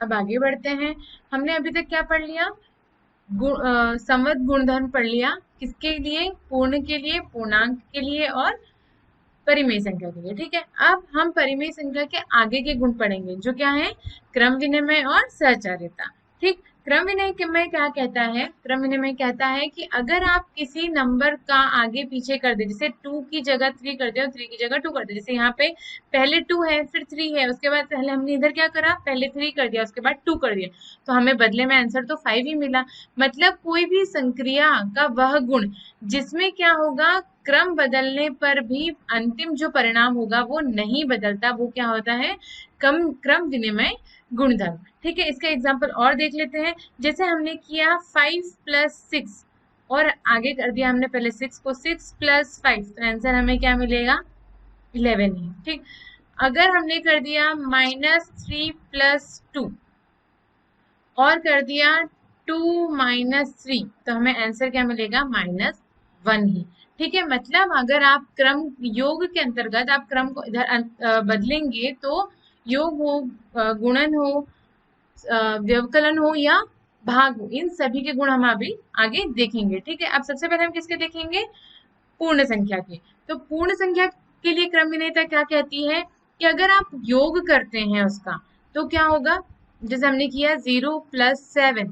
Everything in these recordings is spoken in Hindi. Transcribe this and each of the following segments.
अब आगे बढ़ते हैं। हमने अभी तक क्या पढ़ लिया? संवत गुणधर्म पढ़ लिया। किसके लिए? पूर्ण के लिए, पूर्णांक के लिए और परिमेय संख्या के लिए। ठीक है, अब हम परिमेय संख्या के आगे के गुण पढ़ेंगे जो क्या है? क्रम विनिमय और सहचार्यता। ठीक, क्रम विनिमय क्या कहता है? क्रम विनिमय कहता है कि अगर आप किसी नंबर का आगे पीछे कर दे, जैसे 2 की जगह 3 कर दिया और 3 की जगह 2 कर दिया, जैसे यहाँ पे पहले 2 है फिर 3 है, उसके बाद पहले हमने इधर क्या करा, पहले 3 कर दिया उसके बाद 2 कर दिया, तो हमें बदले में आंसर तो 5 ही मिला। मतलब कोई भी संक्रिया का वह गुण जिसमें क्या होगा, क्रम बदलने पर भी अंतिम जो परिणाम होगा वो नहीं बदलता, वो क्या होता है? क्रम विनिमय गुणधर्म। ठीक है, इसका एग्जांपल और देख लेते हैं। जैसे हमने किया 5 प्लस 6 और आगे कर दिया हमने पहले 6 को, 6 प्लस 5, तो आंसर हमें क्या मिलेगा? 11 ही। ठीक, अगर हमने कर दिया -3 प्लस 2 और कर दिया 2 माइनस 3, तो हमें आंसर क्या मिलेगा? -1 ही। ठीक है, मतलब अगर आप क्रम योग के अंतर्गत आप क्रम को इधर बदलेंगे तो योग हो, गुणन हो, व्यवकलन हो या भाग हो, इन सभी के गुण हम अभी आगे देखेंगे। ठीक है, अब सबसे पहले हम किसके देखेंगे? पूर्ण संख्या के। तो पूर्ण संख्या के लिए क्रम विनिमयता क्या कहती है कि अगर आप योग करते हैं उसका तो क्या होगा? जैसे हमने किया 0 प्लस 7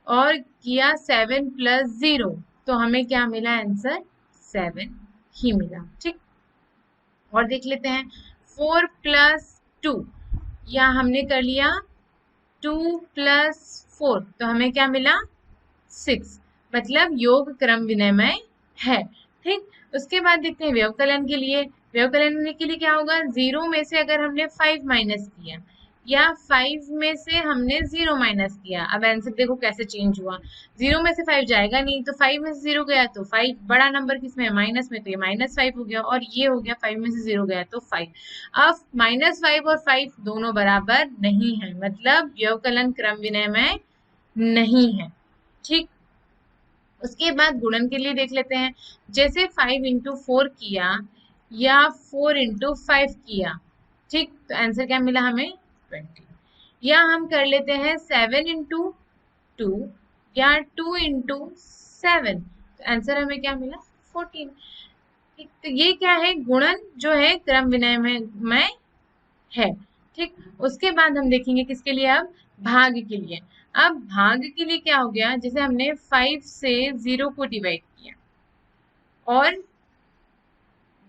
और किया 7 प्लस 0, तो हमें क्या मिला? आंसर 7 ही मिला। ठीक, और देख लेते हैं 4 प्लस 2, या हमने कर लिया 2 प्लस 4, तो हमें क्या मिला? 6। मतलब योग क्रम विनिमय है। ठीक, उसके बाद देखते हैं व्यवकलन के लिए। व्यवकलन के लिए क्या होगा? 0 में से अगर हमने 5 माइनस किया या 5 में से हमने 0 माइनस किया, अब आंसर देखो कैसे चेंज हुआ। 0 में से 5 जाएगा नहीं, तो 5 में से 0 गया तो 5 बड़ा नंबर किसमें है? माइनस में, तो ये -5 हो गया, और ये हो गया 5 में से 0 गया तो 5। अब -5 और 5 दोनों बराबर नहीं है, मतलब व्यवकलन क्रम विनिमय नहीं है। ठीक, उसके बाद गुणन के लिए देख लेते हैं। जैसे 5 इंटू 4 किया या 4 इंटू 5 किया, ठीक, तो आंसर क्या मिला हमें? 20। या हम कर लेते हैं 7 इंटू 2 या 2 इंटू 7, तो आंसर हमें क्या मिला? 14। ठीक, तो ये क्या है? गुणन जो है क्रम विनिमय में है। ठीक, उसके बाद हम देखेंगे किसके लिए? अब भाग के लिए। अब भाग के लिए क्या हो गया? जैसे हमने 5 से 0 को डिवाइड किया और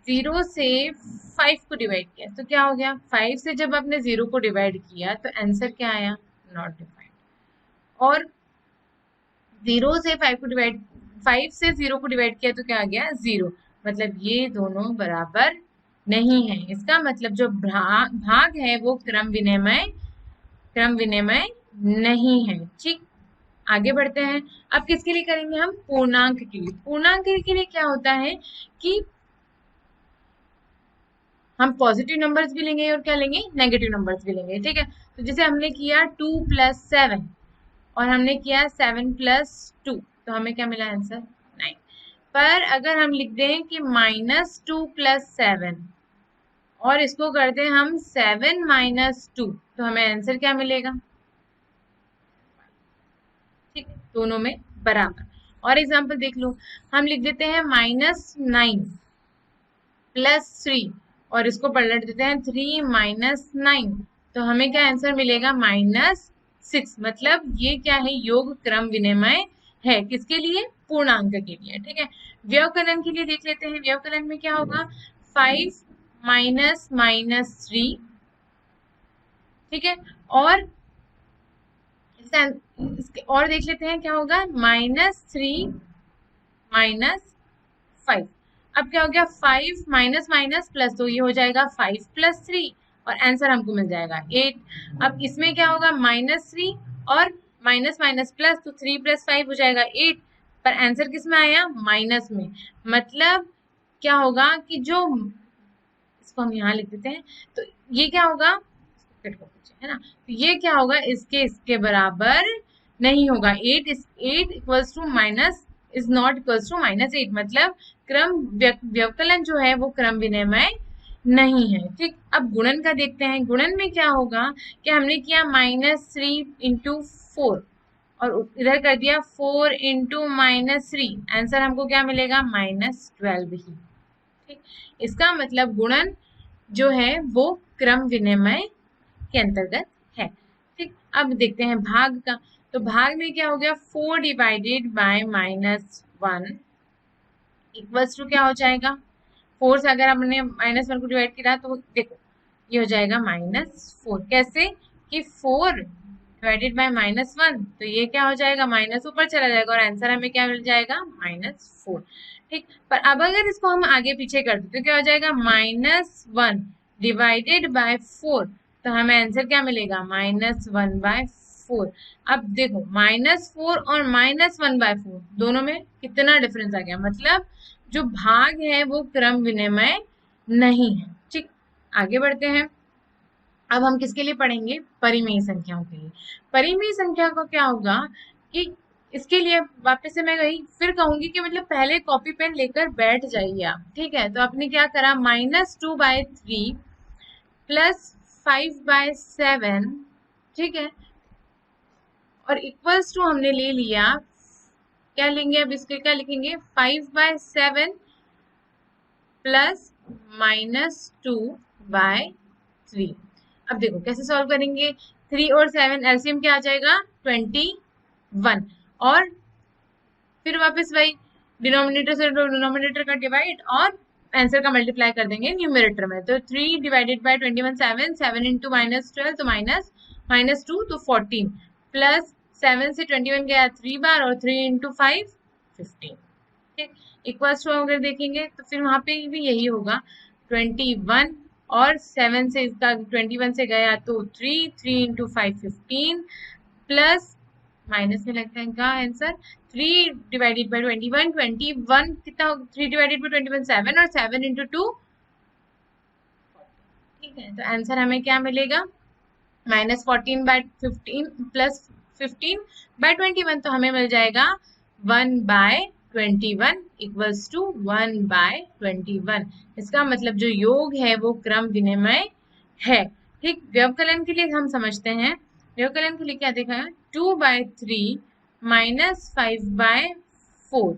0 से 5 को डिवाइड किया, तो क्या हो गया? 5 से जब आपने 0 को डिवाइड किया तो आंसर क्या आया? Not defined. और 0 से 5 को डिवाइड 5 से 0 को डिवाइड किया तो क्या आ गया? 0। मतलब ये दोनों बराबर नहीं है। इसका मतलब जो भाग है वो क्रम विनिमय नहीं है। ठीक, आगे बढ़ते हैं। अब किसके लिए करेंगे हम? पूर्णांक के लिए। पूर्णांक के लिए क्या होता है कि हम पॉजिटिव नंबर्स भी लेंगे और क्या लेंगे? नेगेटिव नंबर्स भी लेंगे। ठीक है, तो जैसे हमने किया 2 प्लस 7 और हमने किया 7 प्लस 2, तो हमें क्या मिला? आंसर 9। पर अगर हम लिख दें कि -2 प्लस 7 और इसको कर दें हम 7 माइनस 2, तो हमें आंसर क्या मिलेगा? ठीक, दोनों में बराबर। और एग्जांपल देख लो, हम लिख देते हैं -9 प्लस 3 और इसको पलट देते हैं 3 माइनस 9, तो हमें क्या आंसर मिलेगा? -6। मतलब ये क्या है? योग क्रम विनिमय है। किसके लिए? पूर्णांक के लिए। ठीक है, व्यवकलन के लिए देख लेते हैं। व्यवकलन में क्या होगा? 5 माइनस -3, ठीक है, और और देख लेते हैं क्या होगा? -3 माइनस 5। अब क्या हो गया? 5 माइनस माइनस प्लस, तो ये हो जाएगा 5 प्लस 3 और आंसर हमको मिल जाएगा 8। अब इसमें क्या होगा? -3 और माइनस माइनस प्लस, तो 3 प्लस 5 हो जाएगा 8, पर आंसर किस में आया? माइनस में। मतलब क्या होगा कि जो, इसको हम यहाँ लिख देते हैं, तो ये क्या होगा? है ना, तो ये क्या होगा? इसके बराबर नहीं होगा। 8 equals to minus is not equals to -8। मतलब क्रम व्यवकलन जो है वो क्रम विनिमय नहीं है। ठीक, अब गुणन का देखते हैं। गुणन में क्या होगा कि हमने किया -3 × 4 और इधर कर दिया 4 × -3, आंसर हमको क्या मिलेगा -12 ही। ठीक, इसका मतलब गुणन जो है वो क्रम विनिमय के अंतर्गत है। ठीक, अब देखते हैं भाग का। तो भाग में क्या हो गया 4 डिवाइडेड बाय -1 इक्वल्स टू क्या हो जाएगा 4 से अगर हमने -1 को डिवाइड किया तो देखो ये हो जाएगा -4। कैसे कि 4 डिवाइडेड बाय -1 तो ये क्या हो जाएगा माइनस ऊपर चला जाएगा और आंसर हमें क्या मिल जाएगा -4। ठीक, पर अब अगर इसको हम आगे पीछे कर दे तो क्या हो जाएगा -1 डिवाइडेड बाय 4 तो हमें आंसर क्या मिलेगा -1/4। अब देखो -4 और -1/4 दोनों में कितना डिफरेंस आ गया, मतलब जो भाग है वो क्रम विनिमय नहीं है। ठीक, आगे बढ़ते हैं। अब हम किसके लिए पढ़ेंगे परिमेय संख्याओं के लिए। परिमेय संख्या को क्या होगा कि इसके लिए वापस से मैं वही फिर कहूंगी कि मतलब पहले कॉपी पेन लेकर बैठ जाइए आप। ठीक है, तो आपने क्या करा -2/3 प्लस 5/7। ठीक है, और इक्वल्स टू हमने ले लिया, क्या लेंगे अब इसके क्या लिखेंगे 5/7 प्लस -2/3। अब देखो कैसे सॉल्व करेंगे। 3 और 7 एलसीएम क्या आ जाएगा 21 और फिर वापस वही डिनोमिनेटर से डिनोमिनेटर का डिवाइड और आंसर का मल्टीप्लाई कर देंगे न्यूमरेटर में। तो 3 डिवाइडेड बाय 21 7 7 इंटू -12 तो -2 तो 14 प्लस 7 से 21 गया 3 बार और 3 इंटू 5 15। ठीक, इक्वल्स टू अगर देखेंगे तो फिर वहां पे भी यही होगा 21 और 7 से इसका 21 से गया तो 3 इंटू 5 15 प्लस माइनस में लगता है इनका आंसर 3 डिवाइडेड बाय 21 कितना होगा 3 डिवाइडेड बाय 21 7 और 7 इंटू 2। ठीक है, तो आंसर हमें क्या मिलेगा -14/15 प्लस 15/21 तो हमें मिल जाएगा 1/21 इक्वल्स टू 1/21। इसका मतलब जो योग है वो क्रम विनिमय है। ठीक, व्यवकलन के लिए हम समझते हैं। व्यवकलन के लिए क्या देखा है 2/3 -5/4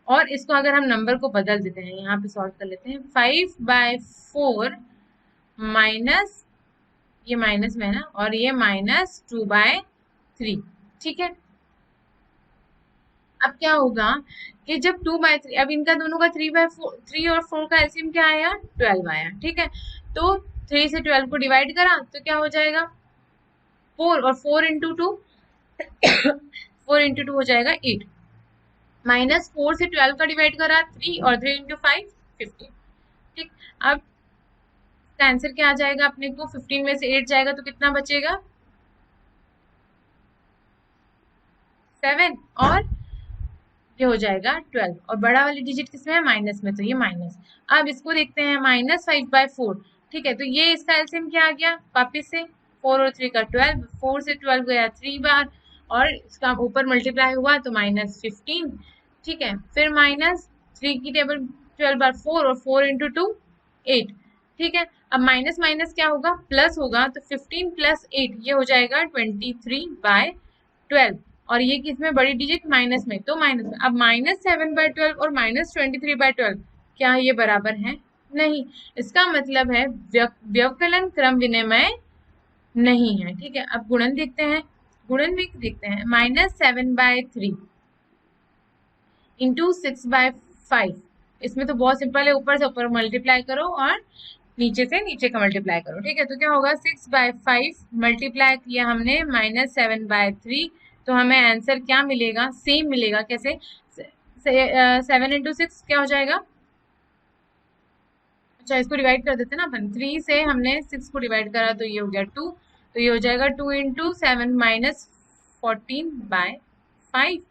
और इसको अगर हम नंबर को बदल देते हैं यहाँ पे सॉल्व कर लेते हैं 5/4 माइनस ये माइनस में है ना और ये -2/3। ठीक है, अब क्या होगा कि जब 2/3 अब इनका दोनों का 3 और 4 का एलसीएम क्या आया 12 आया। ठीक है, तो 3 से 12 को डिवाइड करा तो क्या हो जाएगा 4 और 4 इंटू 2 4 इंटू 2 हो जाएगा 8 -4 से 12 का डिवाइड करा 3 और 3 इंटू 5 15। ठीक, अब इसका आंसर क्या आ जाएगा अपने को 15 में से 8 जाएगा तो कितना बचेगा 7 और ये हो जाएगा 12 और बड़ा वाली डिजिट किसमें है माइनस में तो ये माइनस। अब इसको देखते हैं -5/4। ठीक है, तो ये इसका एलसीएम क्या आ गया वापिस से 4 और 3 का 12 4 से 12 गया 3 बार और इसका ऊपर मल्टीप्लाई हुआ तो -15। ठीक है, फिर -3 की टेबल 12 बार 4 और 4 इंटू 2 8। ठीक है, अब माइनस माइनस क्या होगा प्लस होगा तो 15 प्लस 8 ये हो जाएगा 23/12 और ये किसमें बड़ी डिजिट माइनस में तो माइनस में। अब -7/12 और -23/12 क्या ये बराबर है नहीं। इसका मतलब है व्यवकलन क्रम विनिमय नहीं है। ठीक है, अब गुणन देखते हैं। गुणन में देखते हैं -7/3 इंटू 6/5। इसमें तो बहुत सिंपल है, ऊपर से ऊपर मल्टीप्लाई करो और नीचे से नीचे का मल्टीप्लाई करो। ठीक है, तो क्या होगा 6/5 मल्टीप्लाई किया हमने -7/3 तो हमें आंसर क्या मिलेगा सेम मिलेगा। कैसे 7 इंटू 6 क्या हो जाएगा, अच्छा इसको डिवाइड कर देते हैं ना अपन 3 से हमने 6 को डिवाइड करा तो ये हो गया 2 तो ये हो जाएगा 2 इंटू 7 -14/5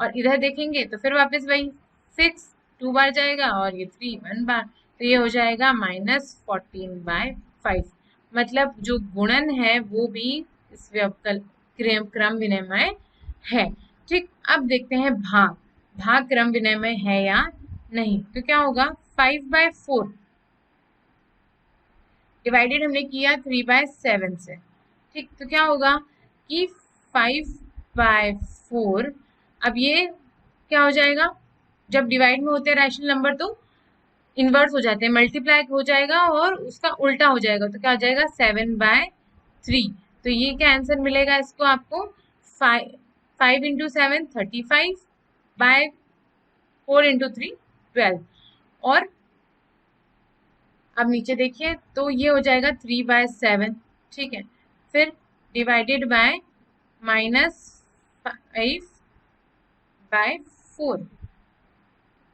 और इधर देखेंगे तो फिर वापस वही 6 2 बार जाएगा और ये 3 1 बार तो ये हो जाएगा -14/5। मतलब जो गुणन है वो भी इस व्यवकल क्रम विनिमय है। ठीक, अब देखते हैं भाग। भाग क्रम विनिमय है या नहीं, तो क्या होगा 5/4 डिवाइडेड हमने किया 3/7 से, ठीक। तो क्या होगा कि 5/4, अब ये क्या हो जाएगा, जब डिवाइड में होते हैं रैशनल नंबर तो इन्वर्स हो जाते हैं, मल्टीप्लाई हो जाएगा और उसका उल्टा हो जाएगा, तो क्या हो जाएगा 7/3। तो ये क्या आंसर मिलेगा इसको आपको, 5 × 7 35/4 × 3 12। और अब नीचे देखिए तो ये हो जाएगा 3/7, ठीक है। फिर डिवाइडेड बाय -5/4,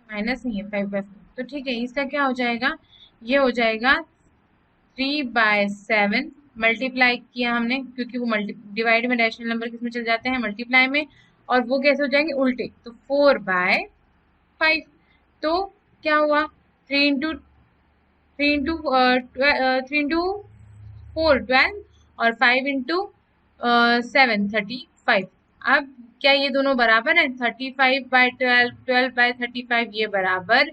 माइनस नहीं है 5/4, तो ठीक है। इसका क्या हो जाएगा, ये हो जाएगा 3/7, मल्टीप्लाई किया हमने क्योंकि वो डिवाइड में रैशनल नंबर किस में चल जाते हैं, मल्टीप्लाई में, और वो कैसे हो जाएंगे, उल्टे, तो 4/5। तो क्या हुआ, 3 × 4 12 और 5 × 7 35। अब क्या ये दोनों बराबर है, 35/12 12/35 ये बराबर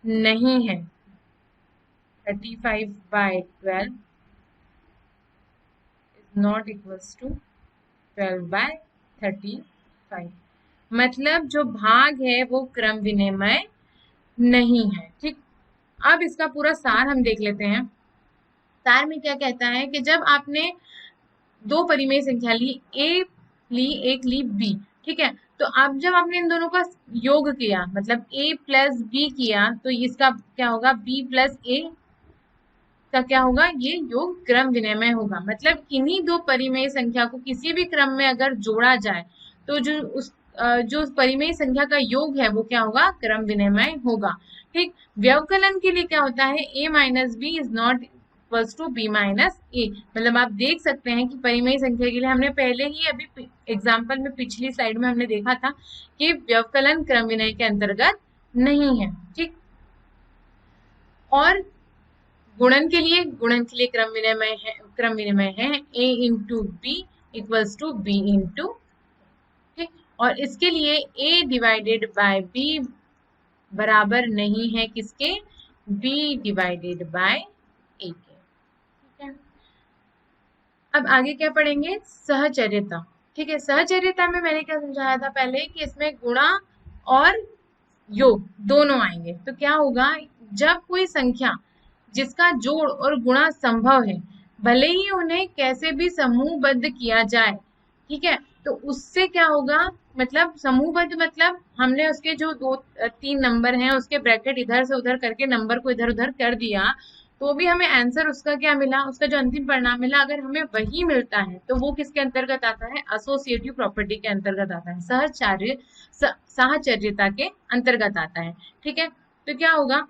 नहीं है। 35/12 is not equals to 12/35, मतलब जो भाग है वो क्रम विनिमय नहीं है, ठीक। अब इसका पूरा सार हम देख लेते हैं। सार में क्या कहता है कि जब आपने दो परिमेय संख्या ली, ए ली, एक ली बी, ठीक है, तो अब जब आपने इन दोनों का योग किया, मतलब a + b किया, तो इसका क्या होगा, b + a का क्या होगा, ये योग क्रम विनिमय होगा। मतलब इन्हीं दो परिमेय संख्या को किसी भी क्रम में अगर जोड़ा जाए तो जो परिमेय संख्या का योग है वो क्या होगा, क्रम विनिमय होगा, ठीक। व्यवकलन के लिए क्या होता है, a - b is not equals to b - a, मतलब आप देख सकते हैं कि परिमेय संख्या के लिए हमने पहले ही अभी एग्जाम्पल में पिछली स्लाइड में हमने देखा था कि व्यवकलन क्रम विनिमय के अंतर्गत नहीं है, ठीक। और गुणन के लिए क्रम विनिमय है a × b equals to b × ठीक। और इसके लिए a डिवाइडेड बाय b बराबर नहीं है किसके, b डिवाइडेड बाय a के, ठीक है। अब आगे क्या पढ़ेंगे, सहचर्यता, ठीक है। सहचर्यता में मैंने क्या समझाया था पहले कि इसमें गुणा और योग दोनों आएंगे। तो क्या होगा, जब कोई संख्या जिसका जोड़ और गुणा संभव है, भले ही उन्हें कैसे भी समूहबद्ध किया जाए, ठीक है, तो उससे क्या होगा, मतलब समूहबद्ध मतलब हमने उसके जो 2-3 नंबर हैं उसके ब्रैकेट इधर से उधर करके नंबर को इधर उधर कर दिया, तो भी हमें आंसर उसका क्या मिला, उसका जो अंतिम परिणाम मिला, अगर हमें वही मिलता है तो वो किसके अंतर्गत आता है, एसोसिएटिव प्रॉपर्टी के अंतर्गत आता है, साहचर्यता के अंतर्गत आता है, ठीक है। तो क्या होगा,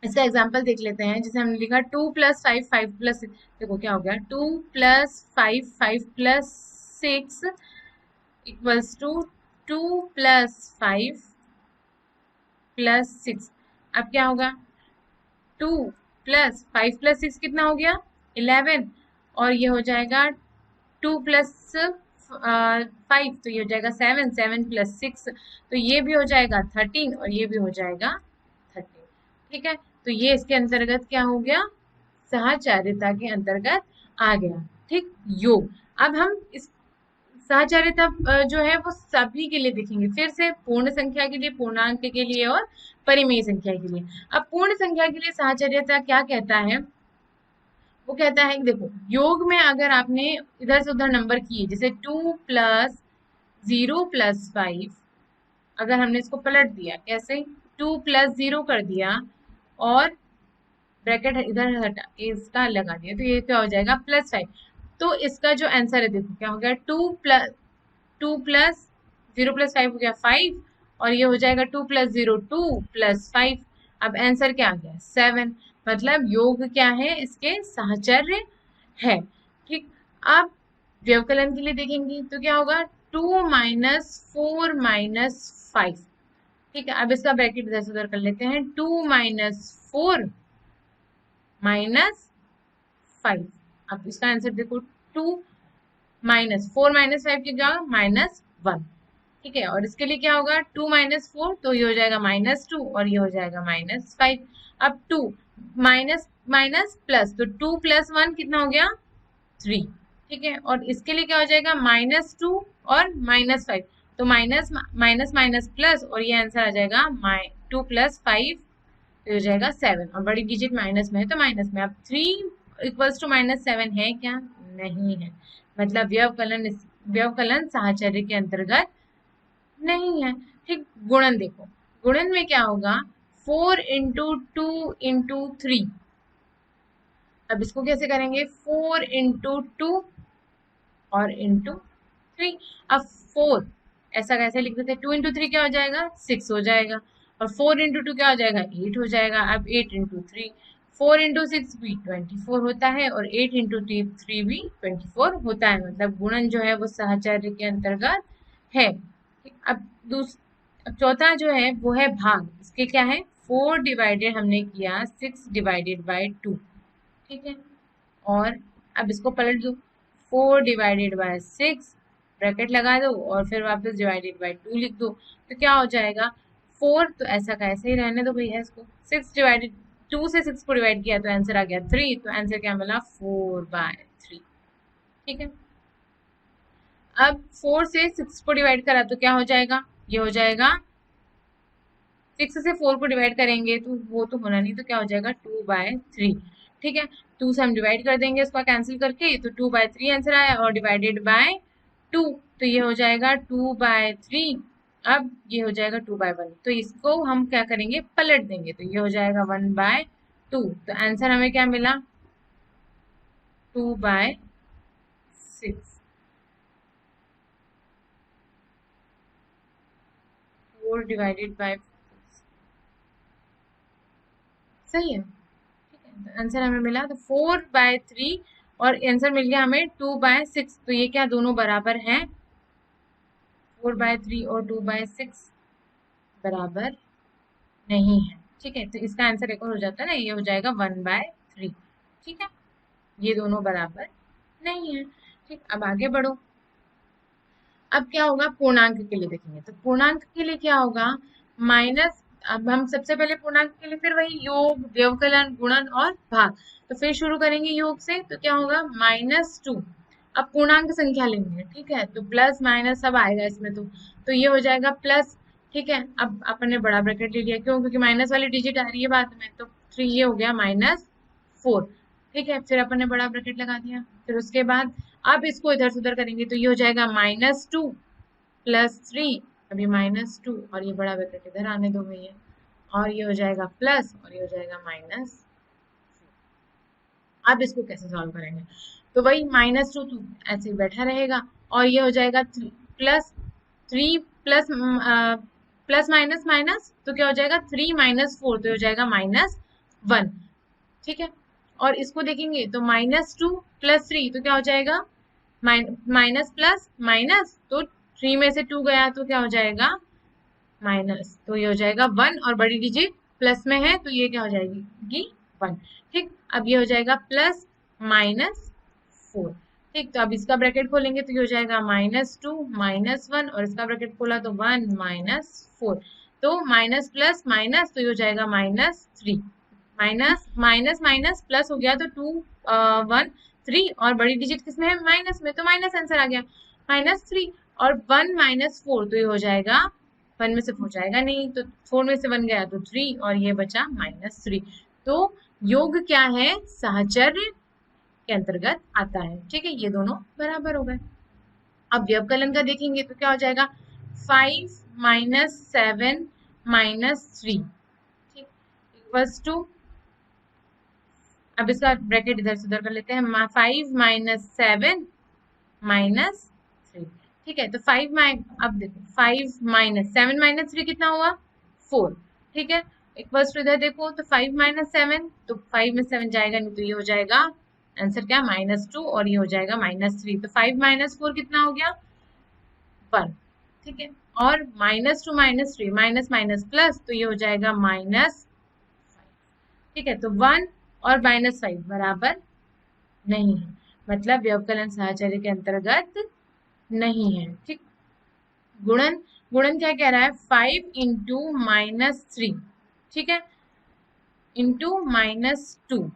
इसका एग्जाम्पल देख लेते हैं। जैसे हमने लिखा 2 + 5 5 + 6, देखो क्या हो गया, 2 + 5 5 + 6 इक्वल्स टू 2 + 5 + 6। अब क्या होगा, 2 + 5 + 6 कितना हो गया, 11, और ये हो जाएगा 2 + 5, तो ये हो जाएगा 7 7 + 6, तो ये भी हो जाएगा 13 और ये भी हो जाएगा 13, ठीक है। तो ये इसके अंतर्गत क्या हो गया, सहचार्यता के अंतर्गत आ गया, ठीक। योग, अब हम इस सहचार्यता जो है वो सभी के लिए देखेंगे, फिर से पूर्ण संख्या के लिए, पूर्णांक के लिए और परिमेय संख्या के लिए। अब पूर्ण संख्या के लिए सहचार्यता क्या कहता है, वो कहता है कि देखो, योग में अगर आपने इधर से उधर नंबर किए, जैसे 2 + 0 + 5, अगर हमने इसको पलट दिया, कैसे, 2 + 0 कर दिया और ब्रैकेट इधर हटा इसका लगा दिया, तो ये क्या हो जाएगा, +5। तो इसका जो आंसर है देखो क्या हो गया, 2 + 0 + 5 हो गया 5, और ये हो जाएगा 2 + 0 2 + 5। अब आंसर क्या आ गया, 7, मतलब योग क्या है, इसके साहचर्य है, ठीक। अब व्यवकलन के लिए देखेंगे तो क्या होगा, 2 - 4 - 5, ठीक है। अब इसका ब्रैकेट इधर से उधर कर लेते हैं, 2 - 4 -5। अब इसका आंसर देखो, 2 - 4 - 5 की जगह -1, ठीक है। और इसके लिए क्या होगा, 2 - 4, तो ये हो जाएगा -2 और ये हो जाएगा -5। अब 2 - माइनस प्लस, तो 2 प्लस 1 कितना हो गया 3, ठीक है। और इसके लिए क्या हो जाएगा -2 और -5, तो माइनस माइनस माइनस प्लस, और ये आंसर आ जाएगा 2 + 5 तो हो जाएगा 7, और बड़ी डिजिट माइनस में है तो माइनस में। अब 3 इक्वल्स टू -7 है क्या? नहीं है, मतलब व्यवकलन साहचर्य के अंतर्गत नहीं है, ठीक। गुणन देखो, गुणन में क्या होगा 4 × 2 × 3, अब इसको कैसे करेंगे 4 × 2 और इंटू 3। अब 4 ऐसा कैसे लिख देते हैं, 2 × 3 क्या हो जाएगा 6 हो जाएगा, और 4 × 2 क्या हो जाएगा 8 हो जाएगा। अब 8 × 3, 4 × 6 भी 24 होता है, और 8 × 3 भी 24 होता है, मतलब गुणन जो है वो साहचर्य के अंतर्गत है। अब चौथा जो है वो है भाग, इसके क्या है 4 डिवाइडेड हमने किया 6 / 2, ठीक है। और अब इसको पलट दो, 4 / 6 ब्रैकेट लगा दो, और फिर वापस /2 लिख दो, तो क्या हो जाएगा 4, तो ऐसा का ऐसे ही रहने दो भैया इसको। 2 से 6 को डिवाइड किया तो आंसर आ गया 3, तो आंसर क्या मिला 4/3, ठीक है। अब 4 से 6 को डिवाइड करा तो क्या हो जाएगा, ये हो जाएगा 6 से 4 को डिवाइड करेंगे तो वो तो होना नहीं, तो क्या हो जाएगा 2/3, ठीक है। 2 से हम डिवाइड कर देंगे इसको कैंसिल करके, तो 2/3 आंसर आया, और डिवाइडेड बाय 2, तो ये हो जाएगा 2/3। अब ये हो जाएगा 2/1, तो इसको हम क्या करेंगे पलट देंगे, तो ये हो जाएगा 1/2, तो आंसर हमें क्या मिला 2/6, 4 डिवाइडेड बाय, सही है, आंसर हमें मिला तो 4/3, और आंसर मिल गया हमें 2/6, तो ये क्या दोनों बराबर हैं, 4/3 और 2/6 बराबर नहीं है, ठीक है। तो इसका आंसर एक और हो जाता है ना, ये हो जाएगा 1/3, ठीक है, ये दोनों बराबर नहीं है, ठीक। अब आगे बढ़ो, अब क्या होगा पूर्णांक के लिए देखेंगे, तो पूर्णांक के लिए क्या होगा माइनस, अब हम सबसे पहले पूर्णांक के लिए फिर वही योग व्यवकलन गुणन और भाग, तो फिर शुरू करेंगे योग से, तो क्या होगा -2, अब पूर्णांक संख्या लेंगे, ठीक है, तो प्लस माइनस सब आएगा इसमें, तो ये हो जाएगा प्लस, ठीक है। अब अपन ने बड़ा ब्रैकेट ले लिया, क्यों, क्योंकि माइनस वाली डिजिट आ रही है बाद में, तो 3 ये हो गया -4, ठीक है। फिर अपन ने बड़ा ब्रैकेट लगा दिया, फिर उसके बाद अब इसको इधर से उधर करेंगे, तो ये हो जाएगा -2 + 3, अभी -2, और ये बड़ा ब्रैकेट इधर आने दो भैया, और ये हो जाएगा प्लस, और ये हो जाएगा माइनस। अब इसको कैसे सॉल्व करेंगे, तो वही -2 तो ऐसे ही बैठा रहेगा, और ये हो जाएगा +3 प्लस माइनस माइनस, तो क्या हो जाएगा 3 - 4, तो हो जाएगा -1, ठीक है। और इसको देखेंगे तो -2 + 3 तो क्या हो जाएगा माइनस प्लस माइनस, तो 3 में से 2 गया तो क्या हो जाएगा माइनस, तो ये हो जाएगा 1, और बड़ी डिजिट प्लस में है तो ये क्या हो जाएगी 1, ठीक। अब ये हो जाएगा +-4, ठीक। तो अब इसका ब्रैकेट खोलेंगे तो ये हो जाएगा -2 -1, और इसका ब्रैकेट खोला तो 1 -4, तो माइनस प्लस माइनस तो ये हो जाएगा -3, माइनस माइनस माइनस प्लस हो गया तो 2 1 3, और बड़ी डिजिट किसमें है माइनस में, तो माइनस आंसर आ गया -3, और 1 -4 तो ये हो जाएगा 1 में से 4 जाएगा नहीं, तो 4 में से 1 गया तो 3, और ये बचा -3, तो योग क्या है साहचर्य के अंतर्गत आता है, ठीक है। ये दोनों बराबर हो गए। अब व्यवकलन का देखेंगे तो क्या हो जाएगा 5 - 7 - 3, ठीक, इक्वल्स टू, अब इसका ब्रैकेट इधर से उधर कर लेते हैं, 5 - 7 - 3, ठीक है। तो 5 अब देखो 5 - 7 - 3 कितना हुआ 4, ठीक है। इक्वल्स टू इधर देखो तो 5 - 7, तो 5 में 7 जाएगा नहीं, तो ये हो जाएगा आंसर क्या -2, और ये हो जाएगा -3, तो 5 - 4 कितना हो गया 1, ठीक है। और -2 - 3 माइनस माइनस प्लस, तो ये हो जाएगा -5, ठीक है। तो 1 और -5 बराबर नहीं है, मतलब व्यवकलन साहचर्य के अंतर्गत नहीं है, ठीक। गुणन, गुणन क्या कह रहा है 5 × -3, ठीक है, इंटू -2,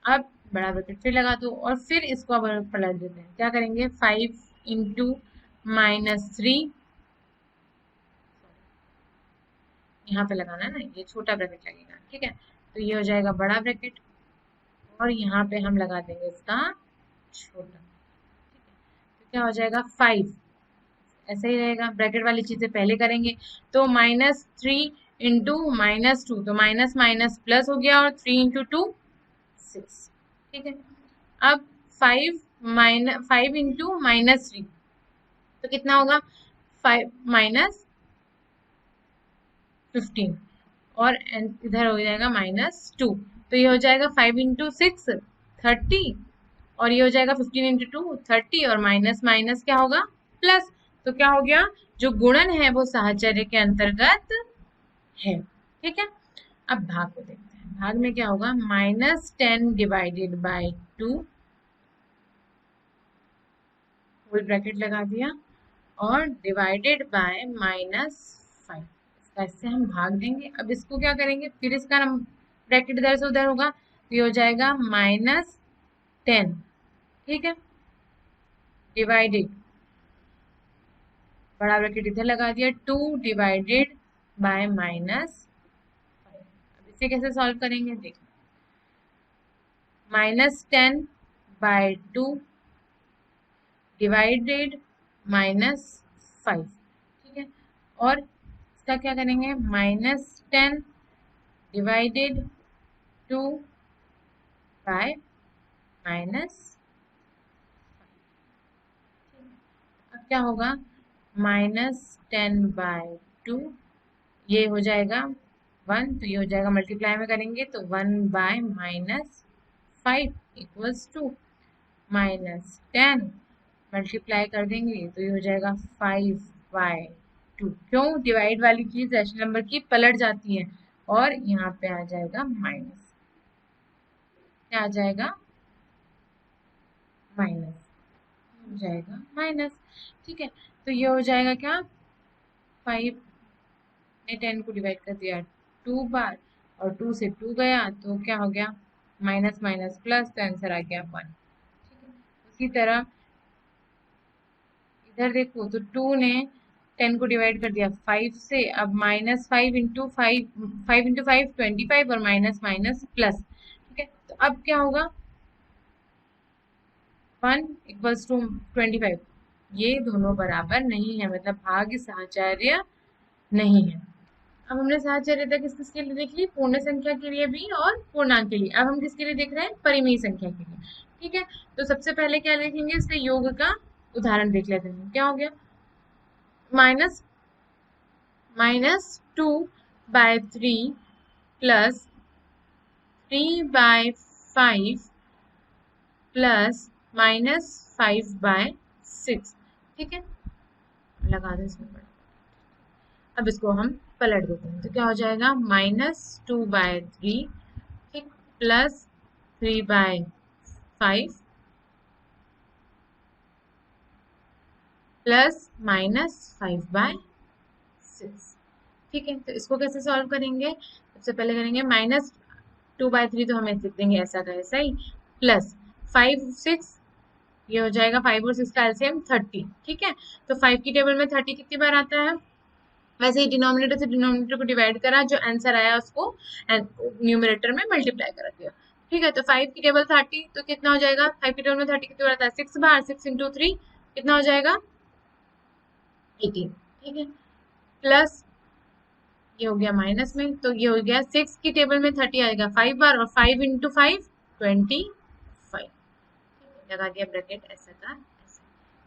अब बड़ा ब्रैकेट फिर लगा दो और फिर इसको अब पलट देते हैं। क्या करेंगे, 5 इंटू -3, यहाँ पे लगाना है ना, ये छोटा ब्रैकेट लगेगा, ठीक है। तो ये हो जाएगा बड़ा ब्रैकेट और यहाँ पे हम लगा देंगे इसका छोटा, ठीक है। तो क्या हो जाएगा 5, ऐसा ही रहेगा, ब्रैकेट वाली चीजें पहले करेंगे। तो -3 इंटू -2, तो माइनस माइनस प्लस हो गया और 3 इंटू 2 6, ठीक है। अब 5 इंटू -3, तो कितना होगा 5 -15 और इधर हो जाएगा -2, तो ये हो जाएगा 5 इंटू 6 30 और ये हो जाएगा 15 इंटू 2 30 और माइनस माइनस क्या होगा प्लस। तो क्या हो गया, जो गुणन है वो साहचर्य के अंतर्गत है, ठीक है। अब भाग को देखते हैं, भाग में क्या होगा, -10 डिवाइडेड बाय 2, फुल ब्रैकेट लगा दिया और डिवाइडेड बाय -5, इससे हम भाग देंगे। अब इसको क्या करेंगे, फिर इसका ब्रैकेट इधर से उधर होगा, तो ये हो जाएगा -10, ठीक है, डिवाइडेड, बड़ा ब्रैकेट इधर लगा दिया, 2 डिवाइडेड बाय -5। अब इसे कैसे सॉल्व करेंगे, देखो, -10 बाय 2 डिवाइडेड -5, ठीक है। और इसका क्या करेंगे, -10 डिवाइडेड 2 बाय -5, अब क्या होगा, -10 बाय 2, ये हो जाएगा 1, तो ये हो जाएगा, मल्टीप्लाई में करेंगे तो 1 बाय -5 इक्वल्स टू -10, मल्टीप्लाई कर देंगे तो ये हो जाएगा 5 बाय 2। क्यों, डिवाइड वाली चीज रैशनल नंबर की पलट जाती है और यहाँ पे आ जाएगा माइनस, क्या आ जाएगा, माइनस हो जाएगा माइनस, ठीक है। तो ये हो जाएगा क्या, 5 ने 10 को डिवाइड कर दिया 2 बार और 2 से 2 गया तो क्या हो गया, माइनस माइनस प्लस, तो आंसर आ गया 1, ठीक है। उसी तरह इधर देखो, तो 2 ने 10 को डिवाइड कर दिया 5 से, अब -5 इंटू 5 इंटू 5 25 और माइनस माइनस प्लस, ठीक है। तो अब क्या होगा, 1 इक्वल्स टू 25, ये दोनों बराबर नहीं है, मतलब भाग्य साहचर्य नहीं है। अब हमने साहचर्यता किस किसके लिए देख ली, पूर्ण संख्या के लिए भी और पूर्णांक के लिए। अब हम किसके लिए देख रहे हैं, परिमेय संख्या के लिए, ठीक है। तो सबसे पहले क्या देखेंगे, इसके योग का उदाहरण देख लेते हैं। क्या हो गया, -2/3 प्लस 3/5 प्लस -5/6, ठीक है, लगा दो इसमें। अब इसको हम पलट देते हैं, तो क्या हो जाएगा, -2/3, ठीक, प्लस 3/5 प्लस -5/6, ठीक है। तो इसको कैसे सॉल्व करेंगे, सबसे पहले करेंगे -2/3, तो हमें लिख देंगे ऐसा का ऐसा ही, प्लस 5 6, ये हो जाएगा 5 और 6 का एलसीएम 30, ठीक है। तो 5 की टेबल में 30 कितनी बार आता है, वैसे ही डिनोमिनेटर से डिनोमिनेटर को डिवाइड करा, जो आंसर आया उसको न्यूमरेटर में मल्टीप्लाई करा दिया, ठीक है। तो 5 की टेबल 30, तो कितना हो जाएगा, 5 की टेबल में 30 कितनी बार आता है, 6 बार, 6 इंटू 3 कितना हो जाएगा 18, ठीक है, प्लस ये हो गया माइनस में, तो ये हो गया 6 की टेबल में 30 आएगा 5 बार और 5 इंटू 5 25, लगा दिया ब्रैकेट ऐसा का ऐसा,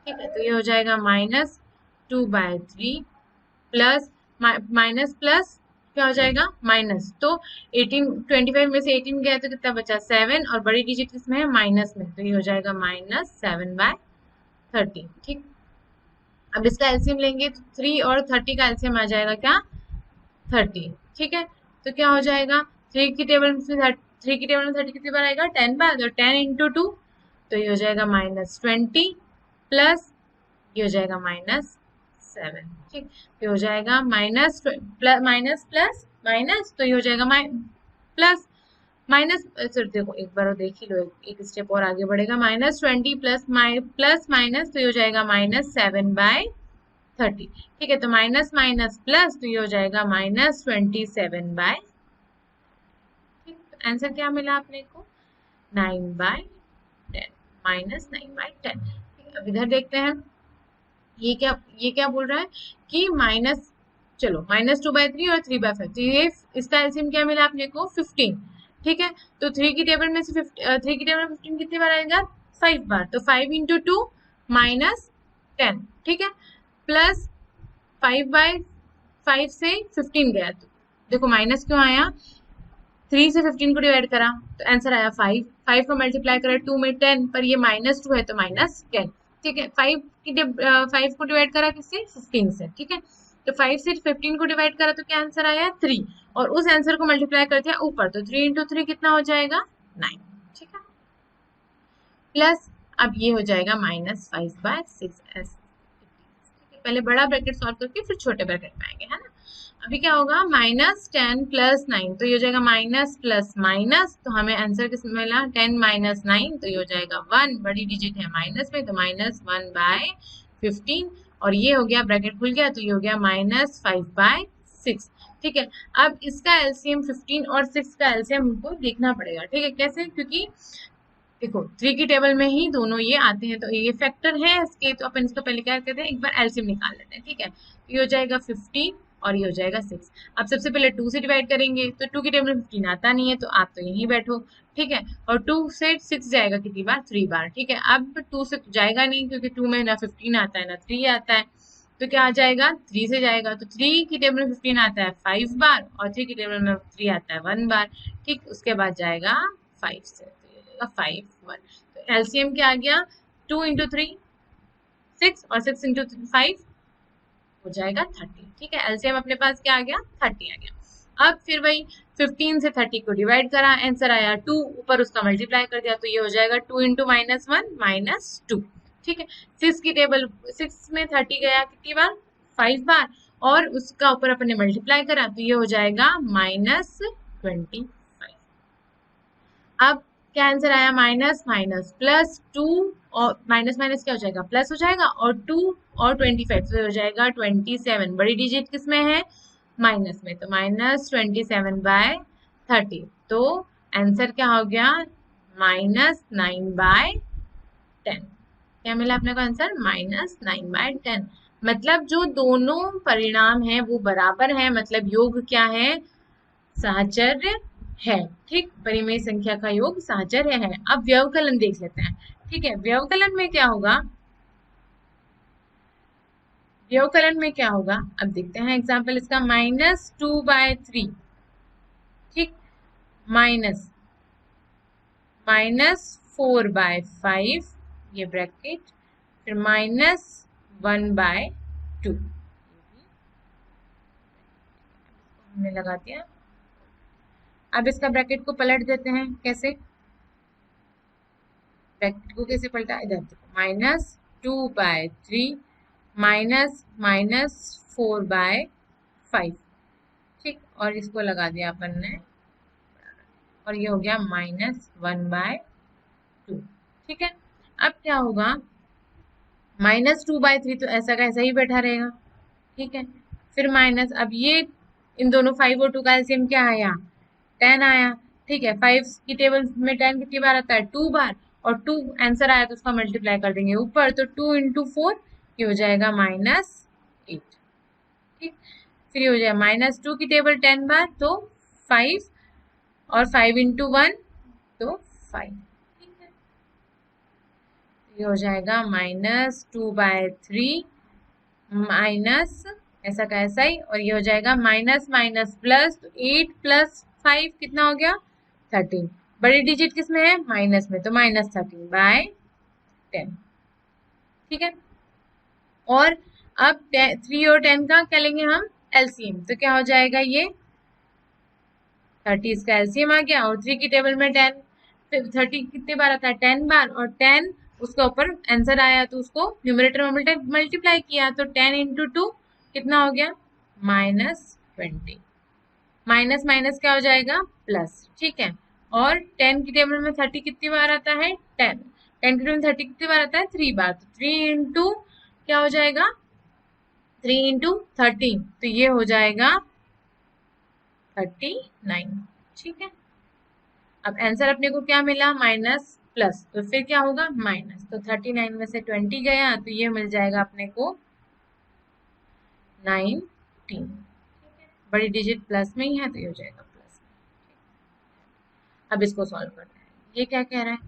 ठीक है। तो ये हो जाएगा -2/3 प्लस माइनस प्लस क्या हो जाएगा माइनस, तो 18 25 में से 18 गया तो कितना बचा 7 और बड़ी डिजिट किसमें है माइनस में, तो ये हो जाएगा -7/30, ठीक। अब इसका एलसीएम लेंगे तो 3 और 30 का एलसीएम आ जाएगा क्या 30, ठीक है। तो क्या हो जाएगा 3 की टेबल में 30 कितनी बार आएगा 10 बार, तो 10 इंटू 2, तो ये हो जाएगा -20 प्लस ये हो जाएगा -7, ठीक। ये हो जाएगा माइनस प्लस माइनस, तो ये हो जाएगा प्लस माइनस, सर देखो एक बार और देख ही लो, एक स्टेप और आगे बढ़ेगा। -20 प्लस माइनस, तो ये हो जाएगा -7/30। ठीक है, तो माइनस माइनस प्लस, तो ये हो जाएगा -27/। ठीक, तो आंसर क्या मिला अपने को? 9/10, -9/10। अब इधर देखते हैं, ये क्या बोल रहा है कि माइनस, चलो -2/3 और 3/5, तो ये इसका एलसीएम क्या मिला अपने को? 15। ठीक है, तो 3 की टेबल में से 3 की टेबल में 15 कितनी बार आएगा? 5 बार, तो 5 इंटू 2 -10। ठीक है, प्लस 5/5 से 15 गया, तो देखो माइनस क्यों आया? 3 से 15 को डिवाइड करा तो आंसर आया 5। 5 को मल्टीप्लाई करा 2 में 10, पर ये -2 है तो -10। ठीक है, 5 को डिवाइड करा किससे? 15 से। ठीक है, तो 5 से 15 को डिवाइड करा तो क्या आंसर आया? 3, और उस आंसर को मल्टीप्लाई कर दिया ऊपर, तो 3 इंटू 3 कितना हो जाएगा? 9। ठीक है, प्लस अब ये हो जाएगा -5/6s। पहले बड़ा ब्रैकेट सॉल्व करके फिर छोटे ब्रैकेट में आएंगे, है ना। अभी क्या होगा? -10 प्लस 9, तो ये हो जाएगा माइनस प्लस माइनस, तो हमें आंसर किस मिला? 10 - 9, तो ये हो जाएगा 1, बड़ी डिजिट है माइनस में, तो -1/15, और ये हो गया ब्रैकेट खुल गया, तो ये हो गया -5/6। ठीक है, अब इसका एलसीएम 15 और 6 का एलसीएम हमको देखना पड़ेगा। ठीक है, कैसे? क्योंकि देखो 3 की टेबल में ही दोनों ये आते हैं, तो ये फैक्टर है इसके, तो अपन इसको पहले क्या करते हैं, एक बार एलसीएम निकाल लेते हैं। ठीक है, तो ये हो जाएगा 15 और ये हो जाएगा 6। अब सबसे पहले 2 से डिवाइड करेंगे, तो 2 की टेबल में 15 आता नहीं है, तो आप तो यहीं बैठो। ठीक है, और 2 से 6 जाएगा कितनी बार? 3 बार। ठीक है, अब 2 से तो जाएगा नहीं, क्योंकि 2 में ना 15 आता है ना 3 आता है, तो क्या आ जाएगा? 3 से जाएगा, तो 3 की टेबल में 15 आता है 5 बार, और 3 की टेबल में 3 आता है 1 बार। ठीक, उसके बाद जाएगा 5 से, तो ये जाएगा 5 1। तो एलसीएम क्या आ गया? 2 इंटू 3 6, और 6 इंटू 5 हो जाएगा 30। ठीक है, एलसीएम अपने पास क्या आ गया? 30 आ गया। अब फिर वही 15 से 30 को डिवाइड करा, आंसर आया 2, ऊपर उसका मल्टीप्लाई कर दिया, तो ये हो जाएगा 2 इंटू -1 -2। ठीक है, 6 की टेबल, 6 में 30 गया कितनी बार? 5 बार, और उसका ऊपर अपन ने मल्टीप्लाई करा, तो ये हो जाएगा -25। अब क्या आंसर आया? माइनस माइनस प्लस 2, और माइनस माइनस क्या हो जाएगा? प्लस हो जाएगा, और 2 और 25, तो हो जाएगा 27। बड़ी डिजिट किस में है? माइनस में, तो -27/30। तो आंसर क्या हो गया? -9/10। क्या मिला अपने को आंसर? -9/10। मतलब जो दोनों परिणाम है वो बराबर है, मतलब योग क्या है? साहचर्य है। ठीक, परिमेय संख्या का योग साहचर्य है। अब व्यवकलन देख लेते हैं। ठीक है, व्यवकलन में क्या होगा? व्यवकलन में क्या होगा अब देखते हैं एग्जाम्पल इसका। -2/3, ठीक, माइनस -4/5, ये ब्रैकेट, फिर -1/2 हमने लगा दिया। अब इसका ब्रैकेट को पलट देते हैं। कैसे ब्रैकेट को कैसे पलटा? इधर देखो, -2/3 माइनस -4/5, ठीक, और इसको लगा दिया अपन ने, और ये हो गया -1/2। ठीक है, अब क्या होगा? -2/3 तो ऐसा का ऐसा ही बैठा रहेगा। ठीक है, फिर माइनस, अब ये इन दोनों 5 और 2 का एलसीएम क्या आया? 10 आया। ठीक है, 5 की टेबल में 10 कितनी बार आता है? 2 बार, और 2 आंसर आया तो उसका मल्टीप्लाई कर देंगे ऊपर, तो 2 इंटू 4 ये हो जाएगा -8। ठीक, फिर ये हो जाएगा -2 की टेबल 10 बार, तो 5, और 5 इंटू 1 तो 5। ठीक है, ये हो जाएगा -2/3 माइनस ऐसा का ऐसा ही, और ये हो जाएगा माइनस माइनस प्लस, तो 8 प्लस 5 कितना हो गया? 13। बड़ी डिजिट किस में है? माइनस में, तो -13/10। ठीक है, और अब 3 और 10 का क्या लेंगे हम? एलसीएम, तो क्या हो जाएगा? ये 30 इसका एलसीएम आ गया, और 3 की टेबल में 10, 30 कितने बार आता है? 10 बार, और 10 उसका ऊपर आंसर आया तो उसको न्यूमरेटर में मल्टीप्लाई किया, तो 10 इंटू 2 कितना हो गया? -20। माइनस माइनस क्या हो जाएगा? प्लस। ठीक है, और 10 की टेबल में 30 कितनी बार आता है? 10 की टेबल में 30 कितनी बार आता है? 3 बार। तो 3 इंटू क्या हो जाएगा? 3 इंटू 13, तो ये हो जाएगा 39। ठीक है, अब आंसर अपने को क्या मिला? माइनस प्लस, तो फिर क्या होगा? माइनस। तो 39 में से 20 गया तो ये मिल जाएगा अपने को 19। बड़ी डिजिट प्लस में ही है तो ये हो जाएगा प्लस। अब इसको सॉल्व करना है। ये क्या कह रहा है?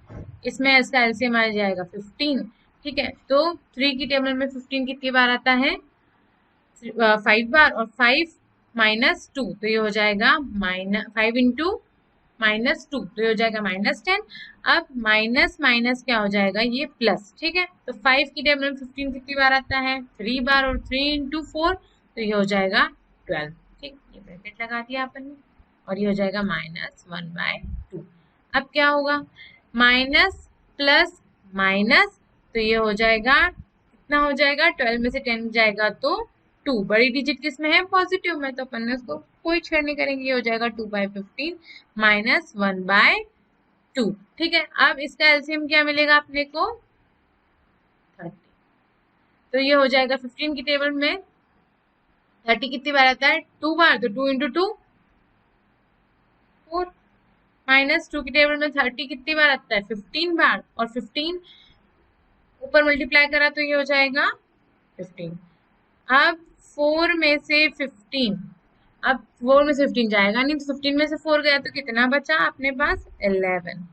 इसमें इसका एलसीएम आ जाएगा 15। ठीक है, तो 3 की टेबल में 15 कितनी बार आता है? 5 बार। और 5 माइनस 2, तो ये हो जाएगा -5 इंटू -2, तो ये हो जाएगा -10। अब माइनस माइनस क्या हो जाएगा? ये प्लस। ठीक है, तो 5 की टेबल में 15 कितनी बार आता है? 3 बार। और 3 इंटू 4, तो ये हो जाएगा 12। ठीक, ये ब्रैकेट लगा दिया अपन ने और ये हो जाएगा -1/2। अब क्या होगा? माइनस प्लस माइनस, तो ये हो जाएगा कितना हो जाएगा? 12 में से 10 जाएगा तो 2। बड़ी डिजिट किस में है? पॉजिटिव में, तो अपन ने उसको कोई छेड़ नहीं करेंगे। ये हो जाएगा 2/15 माइनस 1/2। ठीक है, अब इसका एलसीएम क्या मिलेगा अपने को? 30। तो ये हो जाएगा 15 की टेबल में 30 कितनी बार आता है? 2 बार। तो 2 इंटू 2 4। -2 की टेबल में 30 कितनी बार आता है? 15 बार। और 15 ऊपर मल्टीप्लाई करा तो ये हो जाएगा 15। अब 4 में से 15, अब 4 में से 15 जाएगा नहीं, तो 15 में से 4 गया तो कितना बचा अपने पास? 11।